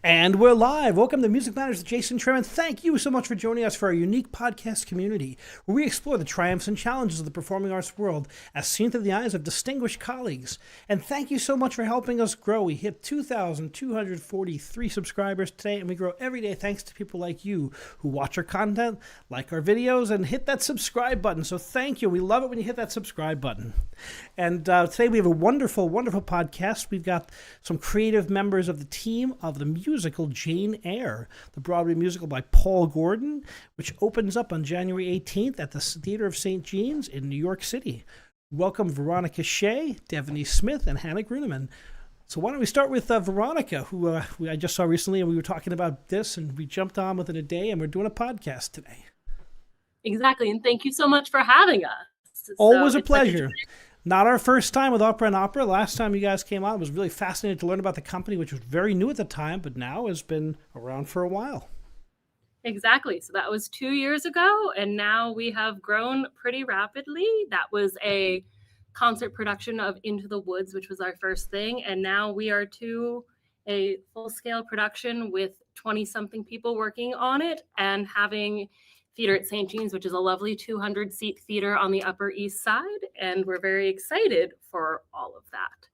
And we're live. Welcome to Music Matters with Jason Tramm, and thank you so much for joining us for our unique podcast community, where we explore the triumphs and challenges of the performing arts world as seen through the eyes of distinguished colleagues. And thank you so much for helping us grow. We hit 2,243 subscribers today, and we grow every day thanks to people like you who watch our content, like our videos, and hit that subscribe button. So thank you. We love it when you hit that subscribe button. And today we have a wonderful, wonderful podcast. We've got some creative members of the team of the musical Jane Eyre, the Broadway musical by Paul Gordon, which opens up on January 18th at the Theater of St. Jean's in New York City. Welcome Veronica Shea, Devony Smith, and Hannah Gruendemann. So why don't we start with Veronica, who I just saw recently, and we were talking about this, and we jumped on within a day, and we're doing a podcast today. Exactly, and thank you so much for having us. Always a pleasure. Not our first time with Opera and Opera. Last time you guys came on, it was really fascinating to learn about the company, which was very new at the time, but now has been around for a while. Exactly. So that was 2 years ago, and now we have grown pretty rapidly. That was a concert production of Into the Woods, which was our first thing, and now we are to a full-scale production with 20-something people working on it and having theater at St. Jean's, which is a lovely 200-seat theater on the Upper East Side, and we're very excited for all of that.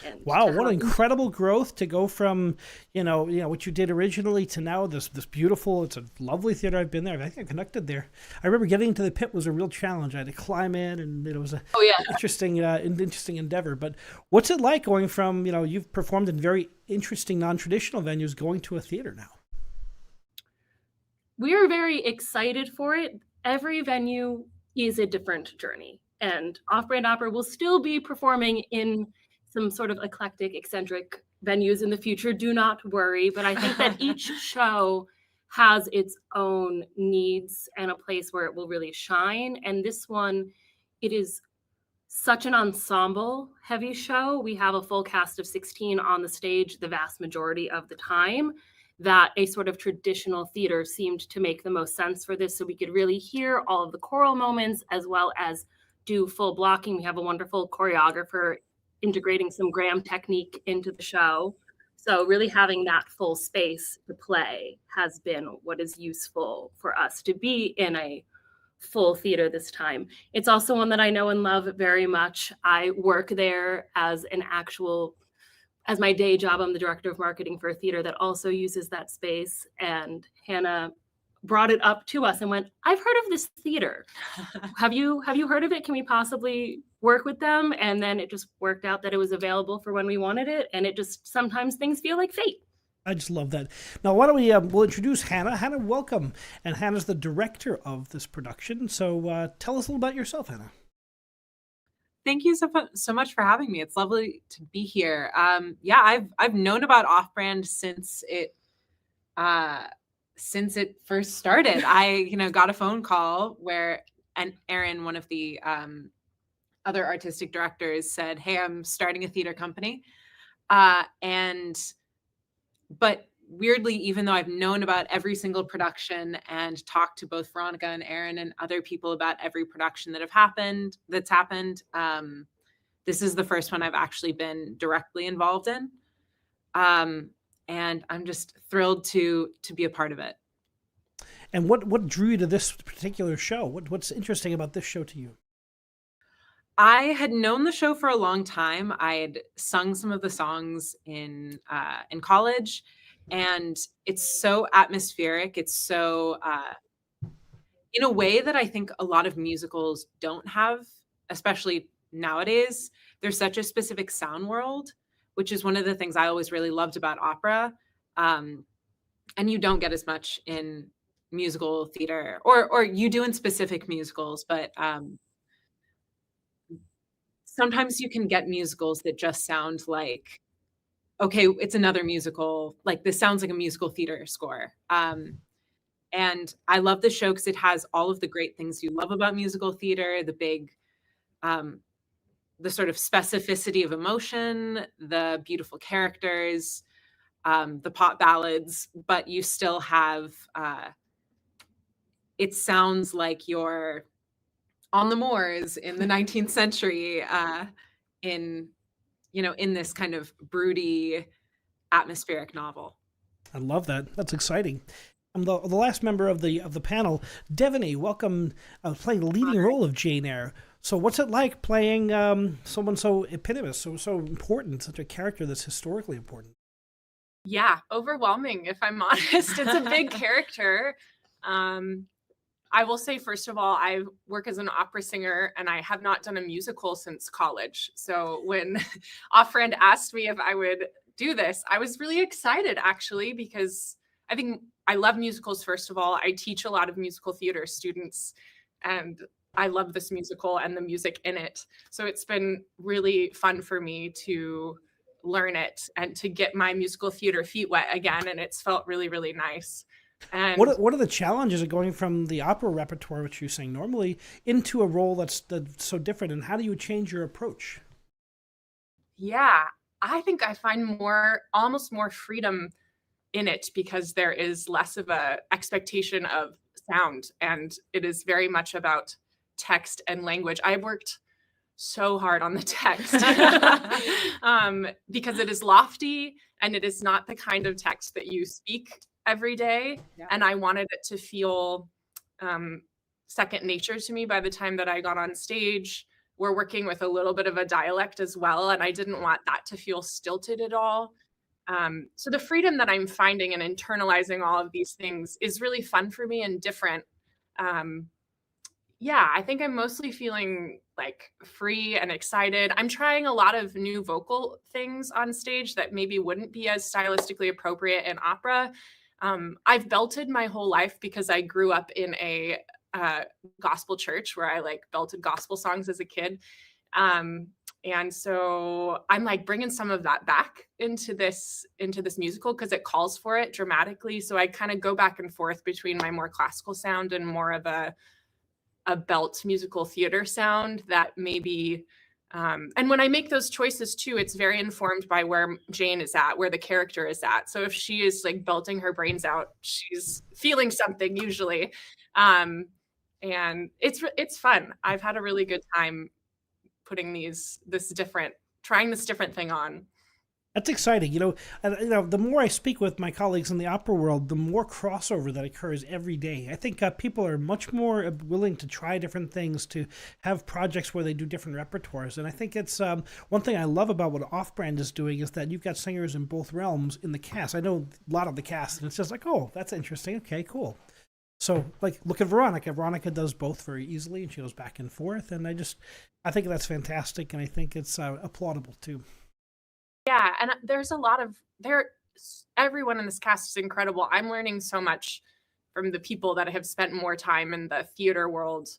And wow, what incredible growth to go from, you know what you did originally to now this beautiful, it's a lovely theater. I've been there. I think I connected there. I remember getting into the pit was a real challenge. I had to climb in, and it was a interesting endeavor. But what's it like going from, you've performed in very interesting non-traditional venues going to a theater now? We are very excited for it. Every venue is a different journey, and Off-Brand Opera will still be performing in some sort of eclectic, eccentric venues in the future. Do not worry, but I think that each show has its own needs and a place where it will really shine. And this one, it is such an ensemble-heavy show. We have a full cast of 16 on the stage the vast majority of the time, that a sort of traditional theater seemed to make the most sense for this, so we could really hear all of the choral moments as well as do full blocking. We have a wonderful choreographer integrating some Graham technique into the show. So really having that full space to play has been what is useful for us to be in a full theater this time. It's also one that I know and love very much. I work there as my day job. I'm the director of marketing for a theater that also uses that space. And Hannah brought it up to us and went, I've heard of this theater. Have you heard of it? Can we possibly work with them? And then it just worked out that it was available for when we wanted it. And it just, sometimes things feel like fate. I just love that. Now, why don't we'll introduce Hannah. Hannah, welcome. And Hannah's the director of this production. So tell us a little about yourself, Hannah. Thank you so much for having me. It's lovely to be here. I've known about Off-Brand since it first started. I got a phone call where Aaron, one of the other artistic directors, said, "Hey, I'm starting a theater company," but weirdly, even though I've known about every single production and talked to both Veronica and Aaron and other people about every production that's happened, this is the first one I've actually been directly involved in. And I'm just thrilled to be a part of it. And what drew you to this particular show? What's interesting about this show to you? I had known the show for a long time. I had sung some of the songs in college. And it's so atmospheric. It's so, in a way that I think a lot of musicals don't have, especially nowadays. There's such a specific sound world, which is one of the things I always really loved about opera. And you don't get as much in musical theater, or you do in specific musicals, but sometimes you can get musicals that just sound like, okay, it's another musical. Like, this sounds like a musical theater score. And I love the show because it has all of the great things you love about musical theater, the sort of specificity of emotion, the beautiful characters, the pop ballads, but you still have, it sounds like you're on the moors in the 19th century, in this kind of broody, atmospheric novel. I love that. That's exciting. I'm the last member of the panel. Devony, welcome, playing the leading role of Jane Eyre. So what's it like playing someone so eponymous, so important, such a character that's historically important? Yeah, overwhelming, if I'm honest. It's a big character. I will say, first of all, I work as an opera singer and I have not done a musical since college. So when a friend asked me if I would do this, I was really excited, actually, because I think I love musicals, first of all. I teach a lot of musical theater students, and I love this musical and the music in it. So it's been really fun for me to learn it and to get my musical theater feet wet again. And it's felt really, really nice. And What are the challenges of going from the opera repertoire, which you sing normally, into a role that's so different, and how do you change your approach? yeah, I think I find almost more freedom in it because there is less of a expectation of sound, and it is very much about text and language. I worked so hard on the text because it is lofty and it is not the kind of text that you speak every day. Yeah. And I wanted it to feel second nature to me by the time that I got on stage. We're working with a little bit of a dialect as well, and I didn't want that to feel stilted at all. So the freedom that I'm finding and internalizing all of these things is really fun for me and different. Yeah, I think I'm mostly feeling like free and excited. I'm trying a lot of new vocal things on stage that maybe wouldn't be as stylistically appropriate in opera. I've belted my whole life because I grew up in a gospel church where I like belted gospel songs as a kid. And so I'm like bringing some of that back into this musical because it calls for it dramatically. So I kind of go back and forth between my more classical sound and more of a belt musical theater sound that maybe and when I make those choices too, it's very informed by where Jane is at, where the character is at. So if she is like belting her brains out, she's feeling something usually. And it's fun. I've had a really good time putting trying this different thing on. That's exciting. The more I speak with my colleagues in the opera world, the more crossover that occurs every day. I think people are much more willing to try different things, to have projects where they do different repertoires. And I think it's one thing I love about what Off-Brand is doing is that you've got singers in both realms in the cast. I know a lot of the cast, and it's just like, oh, that's interesting. Okay, cool. So, like, look at Veronica. Veronica does both very easily, and she goes back and forth. And I think that's fantastic, and I think it's applaudable too. Yeah, and everyone in this cast is incredible. I'm learning so much from the people that have spent more time in the theater world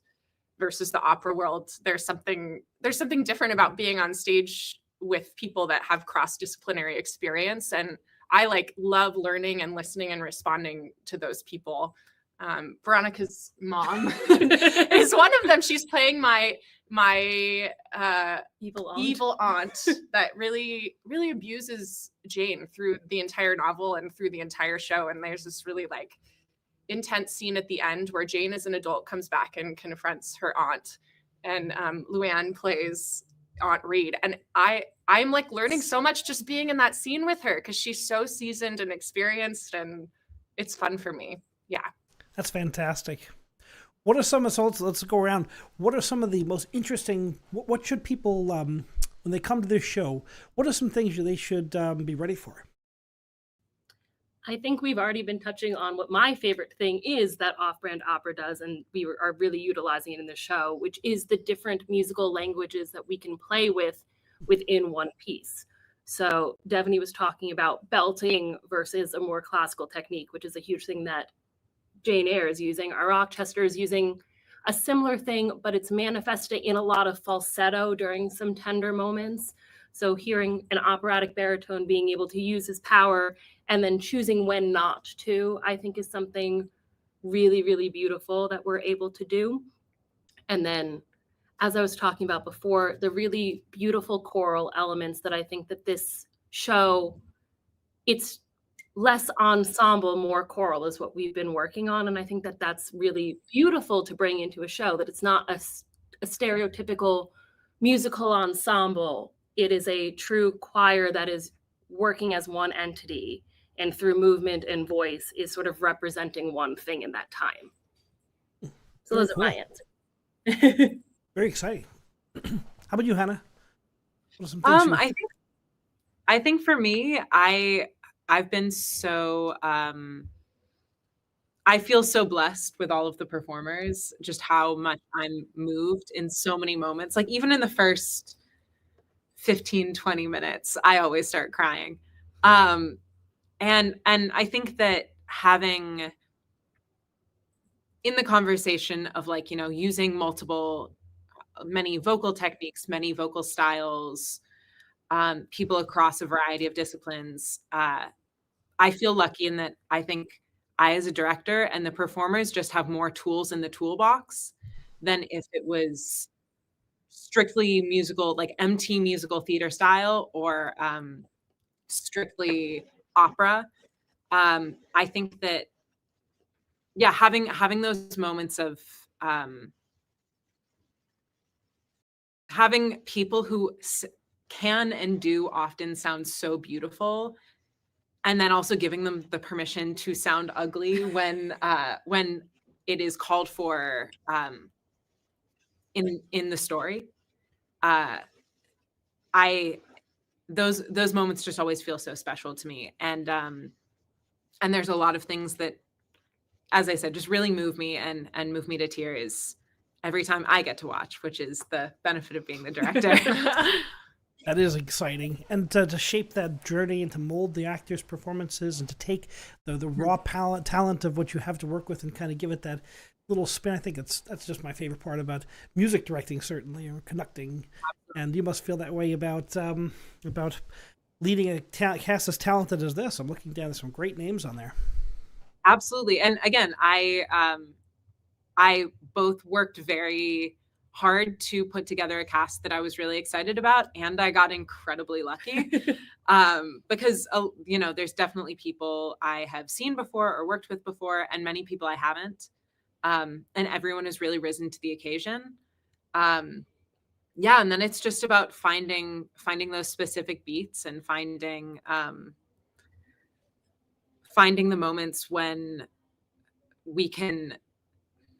versus the opera world. There's something different about being on stage with people that have cross-disciplinary experience, and I like love learning and listening and responding to those people. Veronica's mom is one of them. She's playing my evil aunt that really, really abuses Jane through the entire novel and through the entire show. And there's this really like intense scene at the end where Jane as an adult comes back and confronts her aunt, and Luann plays Aunt Reed. And I'm like learning so much just being in that scene with her because she's so seasoned and experienced, and it's fun for me. Yeah. That's fantastic. What are some of let's go around. What are some of the most interesting? What should people when they come to this show? What are some things they should be ready for? I think we've already been touching on what my favorite thing is that Off-Brand Opera does, and we are really utilizing it in the show, which is the different musical languages that we can play with within one piece. So Devony was talking about belting versus a more classical technique, which is a huge thing that Jane Eyre is using. Our Rochester is using a similar thing, but it's manifested in a lot of falsetto during some tender moments. So hearing an operatic baritone being able to use his power and then choosing when not to, I think is something really, really beautiful that we're able to do. And then, as I was talking about before, the really beautiful choral elements that I think that this show, it's less ensemble, more choral is what we've been working on. And I think that that's really beautiful to bring into a show, that it's not a stereotypical musical ensemble. It is a true choir that is working as one entity. and through movement and voice is sort of representing one thing in that time. So Very those cool. are my answers. Very exciting. How about you, Hannah? What are some things I think for me, I've been so I feel so blessed with all of the performers, just how much I'm moved in so many moments. Like even in the first 15, 20 minutes, I always start crying. And I think that having in the conversation of like, using many vocal techniques, many vocal styles, people across a variety of disciplines. I feel lucky in that I think I, as a director, and the performers just have more tools in the toolbox than if it was strictly musical, like MT musical theater style, or strictly opera. I think that, yeah, having those moments of having people who can and do often sound so beautiful, and then also giving them the permission to sound ugly when it is called for in the story. Those moments just always feel so special to me, and there's a lot of things that, as I said, just really move me and move me to tears every time I get to watch, which is the benefit of being the director. That is exciting. And to shape that journey and to mold the actors' performances and to take the raw talent of what you have to work with and kind of give it that little spin. I think that's just my favorite part about music directing, certainly, or conducting. And you must feel that way about leading a cast as talented as this. I'm looking down at some great names on there. Absolutely. And again, I both worked very hard to put together a cast that I was really excited about, and I got incredibly lucky because there's definitely people I have seen before or worked with before, and many people I haven't, and everyone has really risen to the occasion. And then it's just about finding those specific beats and finding the moments when we can.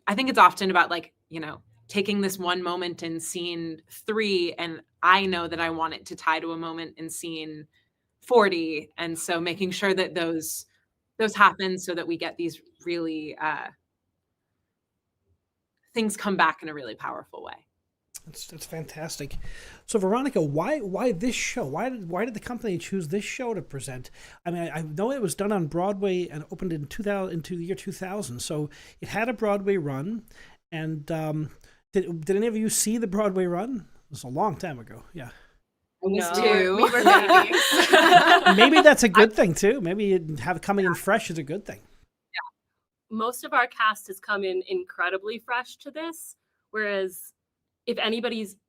I think it's often about taking this one moment in scene 3, and I know that I want it to tie to a moment in scene 40. And so making sure that those happen so that we get these really things come back in a really powerful way. That's fantastic. So Veronica, why this show? Why did the company choose this show to present? I mean, I know it was done on Broadway and opened into the year 2000. So it had a Broadway run. And did any of you see the Broadway run? It was a long time ago. Yeah. No, too. We were babies. Maybe that's a good thing too. Maybe coming in fresh is a good thing. Yeah. Most of our cast has come in incredibly fresh to this, whereas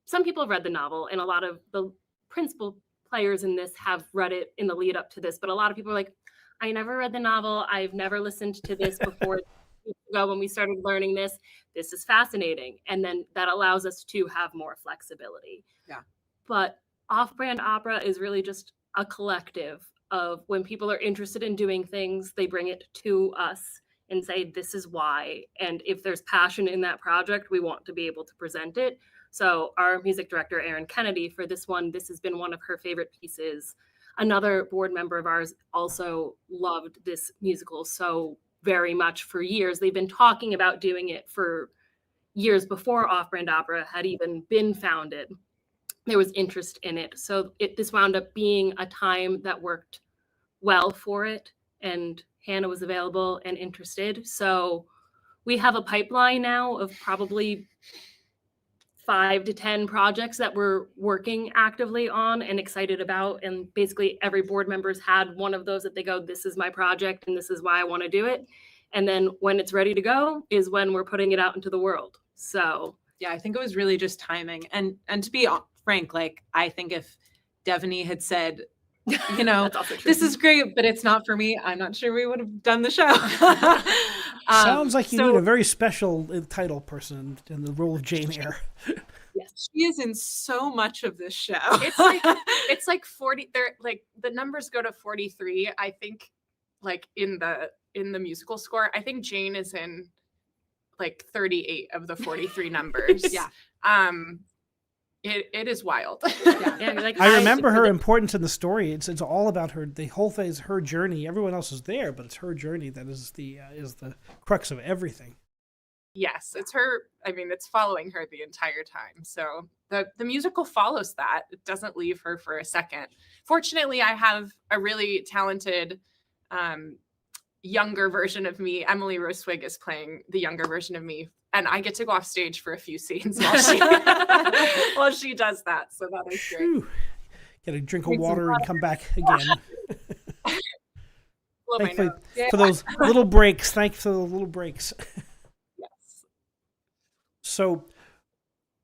some people have read the novel, and a lot of the principal players in this have read it in the lead up to this, but a lot of people are like, I never read the novel. I've never listened to this before. When we started learning this is fascinating. And then that allows us to have more flexibility. Yeah. But off-brand opera is really just a collective of when people are interested in doing things, they bring it to us and say, this is why. And if there's passion in that project, we want to be able to present it. So our music director, Erin Kennedy, for this has been one of her favorite pieces. Another board member of ours also loved this musical so very much for years. They've been talking about doing it for years before Off-Brand Opera had even been founded. There was interest in it. So this wound up being a time that worked well for it, and Hannah was available and interested. So we have a pipeline now of probably 5 to 10 projects that we're working actively on and excited about. And basically every board member's had one of those that they go, this is my project and this is why I want to do it. And then when it's ready to go is when we're putting it out into the world. So yeah, I think it was really just timing. And to be frank, I think if Devony had said, this is great, but it's not for me, I'm not sure we would have done the show. Sounds like you need a very special title person in the role of Jane Eyre. Yes, she is in so much of this show. It's like 40. They're like the numbers go to 43. I think like in the musical score. I think Jane is in like 38 of the 43 numbers. Yeah. It is wild. Yeah, like, I remember her importance in the story. It's all about her. The whole thing is her journey. Everyone else is there, but it's her journey that is the crux of everything. Yes, it's her. I mean, it's following her the entire time. So the musical follows that. It doesn't leave her for a second. Fortunately, I have a really talented younger version of me. Emily Rose Swig is playing the younger version of me, and I get to go off stage for a few scenes while she does that. So that is great. Whew. Get a drink of water and come back again. Thankfully, for those little breaks. Thanks for the little breaks. Yes. So,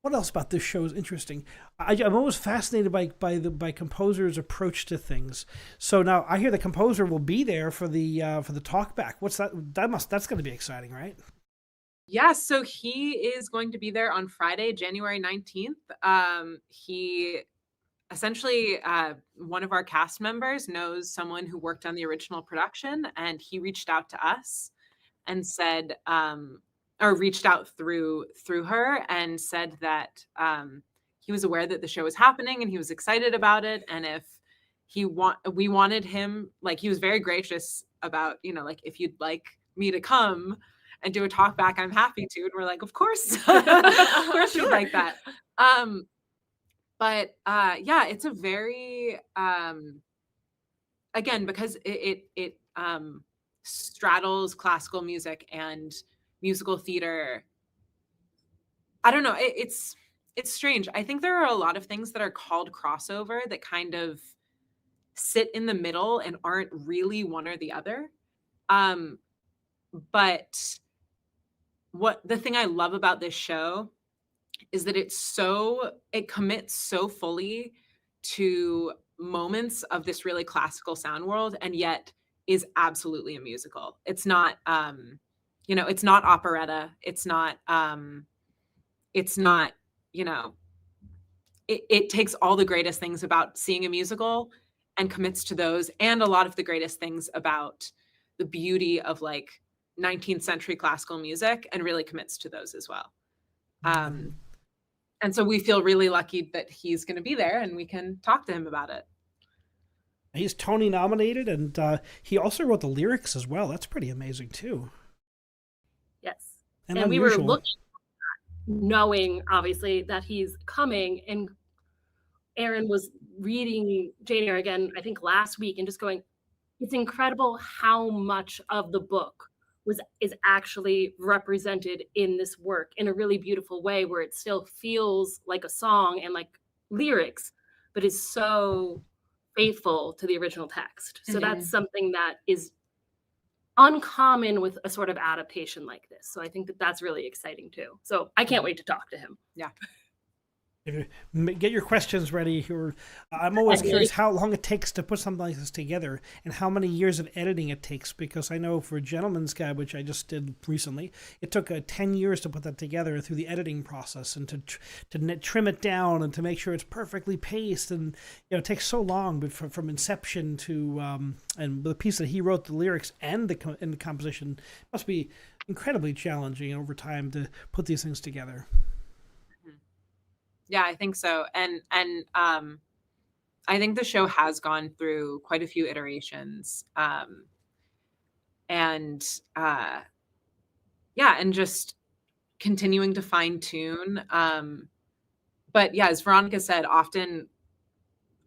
what else about this show is interesting? I'm always fascinated by composers' approach to things. So now I hear the composer will be there for the talkback. What's that? That's going to be exciting, right? Yeah, so he is going to be there on Friday, January 19th. He essentially, one of our cast members knows someone who worked on the original production, and he reached out to us and said, or reached out through her and said that he was aware that the show was happening and he was excited about it. And if we wanted him, like, he was very gracious about, like, if you'd like me to come and do a talk back, I'm happy to. And we're like, of course, of course we'd like that. But yeah, it's a very, again, because it straddles classical music and musical theater. I don't know. It's strange. I think there are a lot of things that are called crossover that kind of sit in the middle and aren't really one or the other. But the thing I love about this show is that it commits so fully to moments of this really classical sound world, and yet is absolutely a musical. It's not, it's not operetta. It's not, it takes all the greatest things about seeing a musical and commits to those, and a lot of the greatest things about the beauty of like 19th century classical music, and really commits to those as well. And so we feel really lucky that he's going to be there and we can talk to him about it. He's Tony nominated, and he also wrote the lyrics as well. That's pretty amazing too. Yes. And we were looking, knowing obviously that he's coming, and Aaron was reading Jane Eyre again, I think last week, and just going, it's incredible how much of the book is actually represented in this work in a really beautiful way, where it still feels like a song and like lyrics, but is so faithful to the original text. So that's something that is uncommon with a sort of adaptation like this. So I think that that's really exciting too. So I can't wait to talk to him. Yeah. Get your questions ready. I'm always curious how long it takes to put something like this together, and how many years of editing it takes, because I know for Gentleman's Guide, which I just did recently, it took 10 years to put that together through the editing process, and to trim it down and to make sure it's perfectly paced, and it takes so long. But from inception to and the piece that he wrote, the lyrics and the composition, must be incredibly challenging over time to put these things together. Yeah, I think so. And I think the show has gone through quite a few iterations. And just continuing to fine tune. But yeah, as Veronica said, often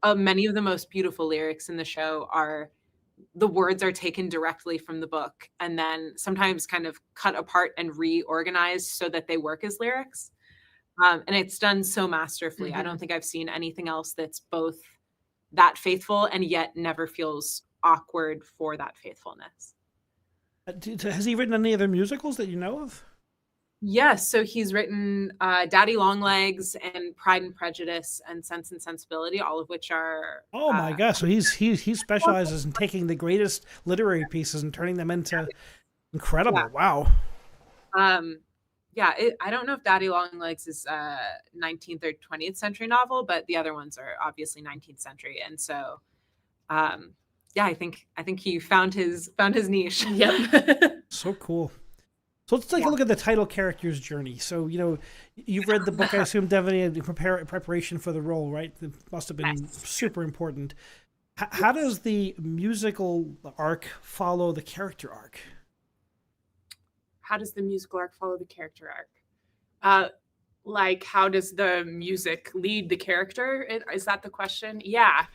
many of the most beautiful lyrics in the show the words are taken directly from the book, and then sometimes kind of cut apart and reorganized so that they work as lyrics. And it's done so masterfully. I don't think I've seen anything else that's both that faithful and yet never feels awkward for that faithfulness. Has he written any other musicals that you know of? Yes. So he's written Daddy Longlegs and Pride and Prejudice and Sense and Sensibility, all of which are... Oh my gosh. So he specializes in taking the greatest literary pieces and turning them into incredible. Yeah. Wow. Yeah, I don't know if Daddy Longlegs is a 19th or 20th century novel, but the other ones are obviously 19th century. And so, yeah, I think he found his niche. Yep. So cool. So let's take a look at the title character's journey. So, you've read the book, I assume, Devony, in preparation for the role, right? It must have been super important. How does the musical arc follow the character arc? How does the musical arc follow the character arc? Like, how does the music lead the character? Is that the question? Yeah.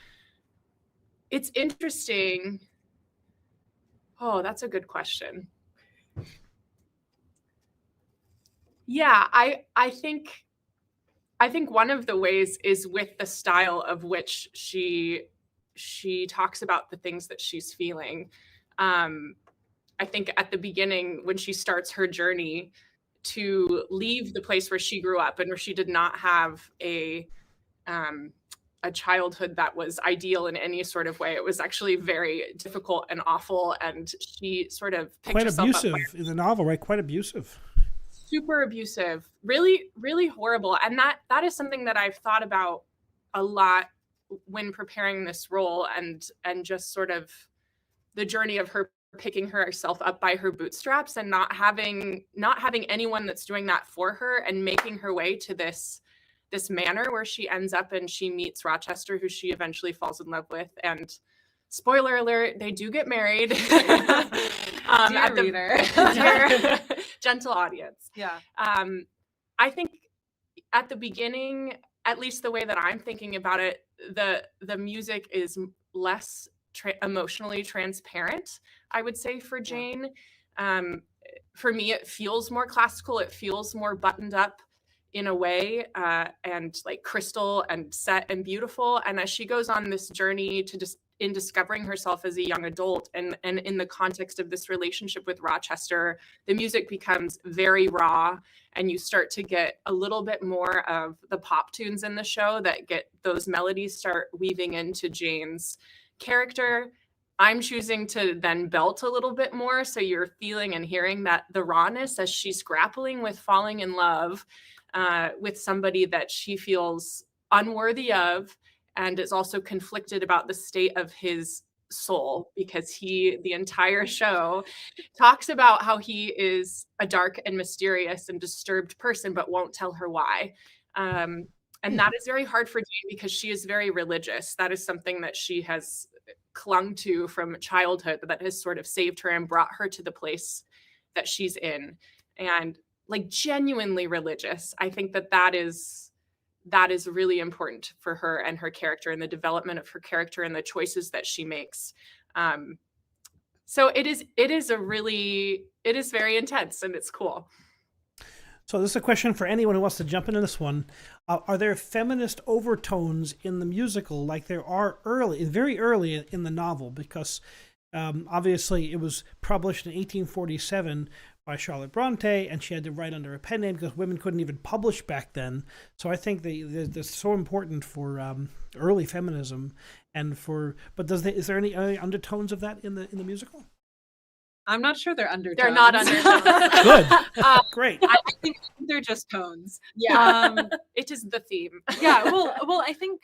It's interesting. Oh, that's a good question. Yeah, I think one of the ways is with the style of which she talks about the things that she's feeling. I think at the beginning, when she starts her journey to leave the place where she grew up and where she did not have a childhood that was ideal in any sort of way, it was actually very difficult and awful. And she sort of picked Quite herself abusive up in the novel, right? Quite abusive. super abusive, really, really horrible. And that is something that I've thought about a lot when preparing this role, and just sort of the journey of her picking herself up by her bootstraps and not having anyone that's doing that for her, and making her way to this manor where she ends up and she meets Rochester, who she eventually falls in love with. And spoiler alert, they do get married. Dear reader. Dear gentle audience. Yeah. I think at the beginning, at least the way that I'm thinking about it, the music is less emotionally transparent, I would say, for Jane. For me, it feels more classical. It feels more buttoned up in a way, and like crystal and set and beautiful. And as she goes on this journey to just in discovering herself as a young adult, and in the context of this relationship with Rochester, the music becomes very raw, and you start to get a little bit more of the pop tunes in the show that get those melodies start weaving into Jane's character. I'm choosing to then belt a little bit more, so you're feeling and hearing that the rawness as she's grappling with falling in love with somebody that she feels unworthy of, and is also conflicted about the state of his soul, because the entire show talks about how he is a dark and mysterious and disturbed person, but won't tell her why. And that is very hard for Jane, because she is very religious. That is something that she has clung to from childhood, that has sort of saved her and brought her to the place that she's in. And like genuinely religious. I think that is really important for her and her character, and the development of her character and the choices that she makes. So it is very intense, and it's cool. So this is a question for anyone who wants to jump into this one. Are there feminist overtones in the musical, like there are very early in the novel? Because obviously it was published in 1847 by Charlotte Bronte, and she had to write under a pen name because women couldn't even publish back then. So I think that's so important for early feminism, but is there any undertones of that in the musical? I'm not sure they're undertones. They're not undertones. Good. Great. I think they're just tones. Yeah. It is the theme. Yeah. Well, I think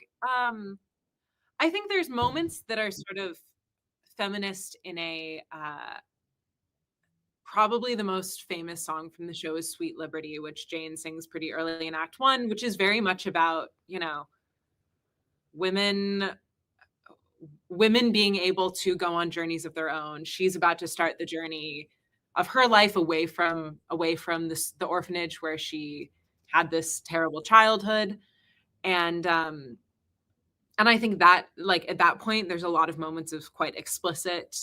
there's moments that are sort of feminist in a probably the most famous song from the show is Sweet Liberty, which Jane sings pretty early in Act 1, which is very much about, women being able to go on journeys of their own. She's about to start the journey of her life away from the orphanage where she had this terrible childhood. And I think that, like, at that point, there's a lot of moments of quite explicit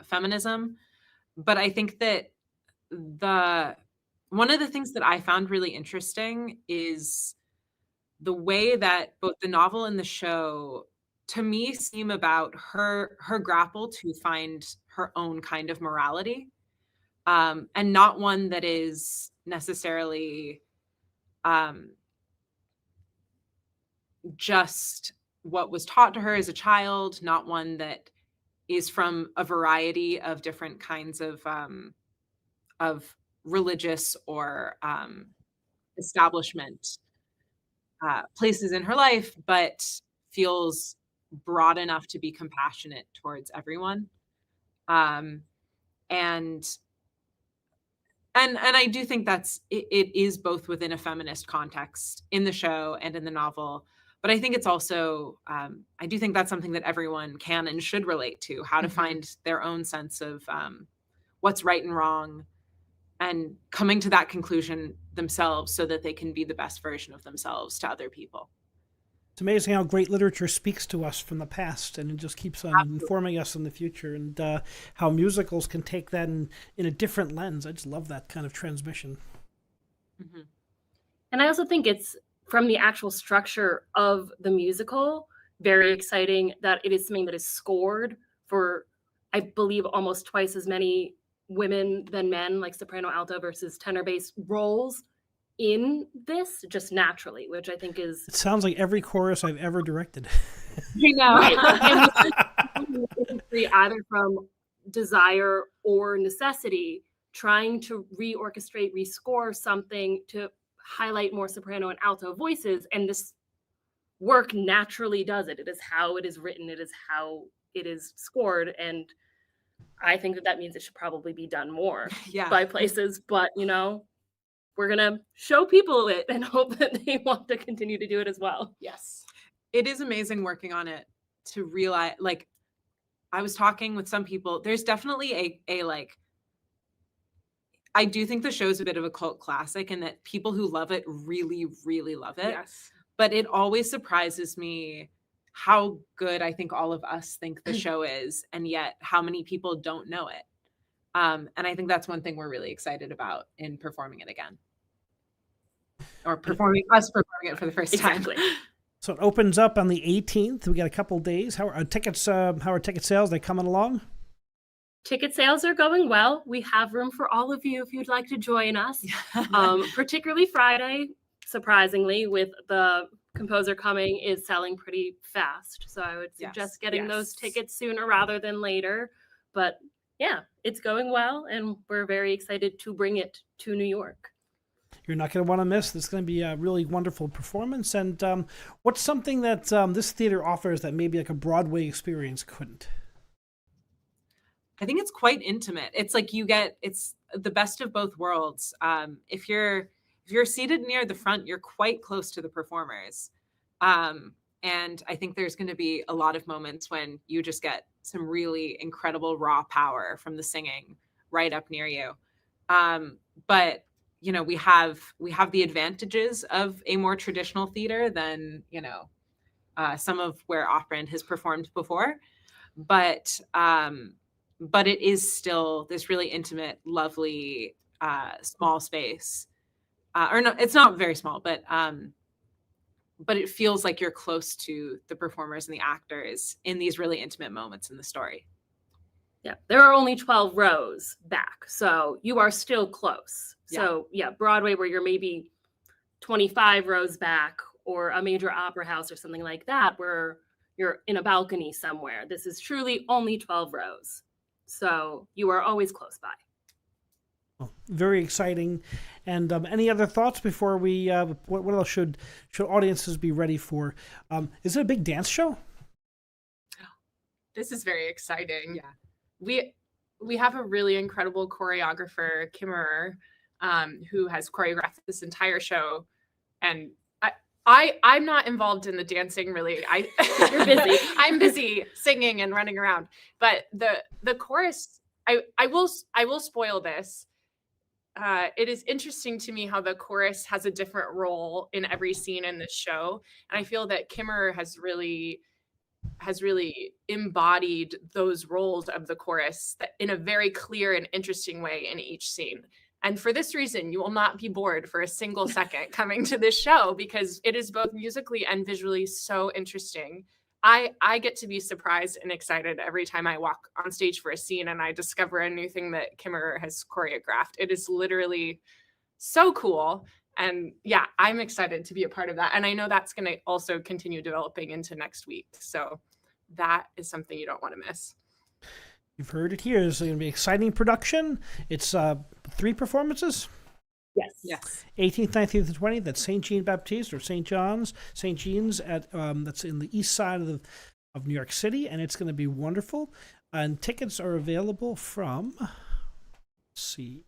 feminism. But I think that one of the things that I found really interesting is the way that both the novel and the show, to me, seem about her grapple to find her own kind of morality, and not one that is necessarily just what was taught to her as a child, not one that is from a variety of different kinds of religious or establishment places in her life, but feels broad enough to be compassionate towards everyone. Um, and I do think it is both within a feminist context in the show and in the novel, but I think it's also I do think that's something that everyone can and should relate to, how to find their own sense of what's right and wrong, and coming to that conclusion themselves so that they can be the best version of themselves to other people. It's amazing how great literature speaks to us from the past, and it just keeps on informing us in the future, and how musicals can take that in a different lens. I just love that kind of transmission. Mm-hmm. And I also think it's, from the actual structure of the musical, very exciting that it is something that is scored for, I believe, almost twice as many women than men, like soprano, alto versus tenor bass roles in this, just naturally, which I think is... It sounds like every chorus I've ever directed. You know. Either from desire or necessity, trying to reorchestrate, rescore something to highlight more soprano and alto voices, and this work naturally does it. It is how it is written. It is how it is scored, and I think that means it should probably be done more by places. But we're gonna show people it and hope that they want to continue to do it as well. Yes, it is amazing working on it to realize. Like, I was talking with some people. There's definitely a like. I do think the show's a bit of a cult classic, and that people who love it really, really love it. Yes. But it always surprises me how good I think all of us think the show is, and yet how many people don't know it. And I think that's one thing we're really excited about in performing it again. Or performing it for the first time. So it opens up on the 18th. We got a couple days. How are tickets? How are ticket sales? They coming along? Ticket sales are going well. We have room for all of you if you'd like to join us. Particularly Friday, surprisingly, with the composer coming, is selling pretty fast. So I would suggest getting those tickets sooner rather than later. But yeah, it's going well, and we're very excited to bring it to New York. You're not going to want to miss. It's going to be a really wonderful performance. And what's something that this theater offers that maybe like a Broadway experience couldn't? I think it's quite intimate. It's like it's the best of both worlds. If you're seated near the front, you're quite close to the performers. And I think there's going to be a lot of moments when you just get some really incredible raw power from the singing right up near you. But we have the advantages of a more traditional theater than some of where Operand has performed before. But it is still this really intimate, lovely, small space. Or no, it's not very small, but it feels like you're close to the performers and the actors in these really intimate moments in the story. Yeah, there are only 12 rows back, so you are still close. So Broadway, where you're maybe 25 rows back, or a major opera house or something like that, where you're in a balcony somewhere. This is truly only 12 rows. So you are always close by. Well, very exciting. And any other thoughts before we, what else should audiences be ready for? Is it a big dance show? This is very exciting. Yeah. We have a really incredible choreographer, Kim Eyre, who has choreographed this entire show. And I'm not involved in the dancing, really. You're busy. I'm busy singing and running around. But the chorus, I will spoil this. It is interesting to me how the chorus has a different role in every scene in this show, and I feel that Kim Eyre has really embodied those roles of the chorus in a very clear and interesting way in each scene. And for this reason, you will not be bored for a single second coming to this show, because it is both musically and visually so interesting. I get to be surprised and excited every time I walk on stage for a scene and I discover a new thing that Kim Eyre has choreographed. It is literally so cool. And yeah, I'm excited to be a part of that. And I know that's going to also continue developing into next week. So that is something you don't want to miss. You've heard it here. It's going to be an exciting production. It's 3 performances. Yes. 18th, 19th, and 20th. That's St. Jean Baptiste or St. John's, St. Jean's at that's in the east side of of New York City, and it's going to be wonderful. And tickets are available from, let's see,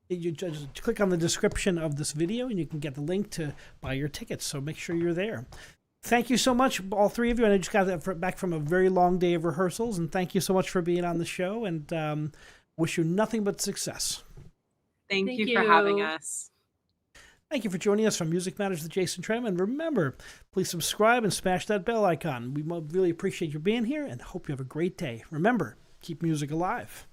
you just click on the description of this video and you can get the link to buy your tickets. So make sure you're there. Thank you so much, all three of you. And I just got back from a very long day of rehearsals, and thank you so much for being on the show, and wish you nothing but success. Thank you for having us. Thank you for joining us from Music Matters with Jason Tramm. And remember, please subscribe and smash that bell icon. We really appreciate you being here and hope you have a great day. Remember, keep music alive.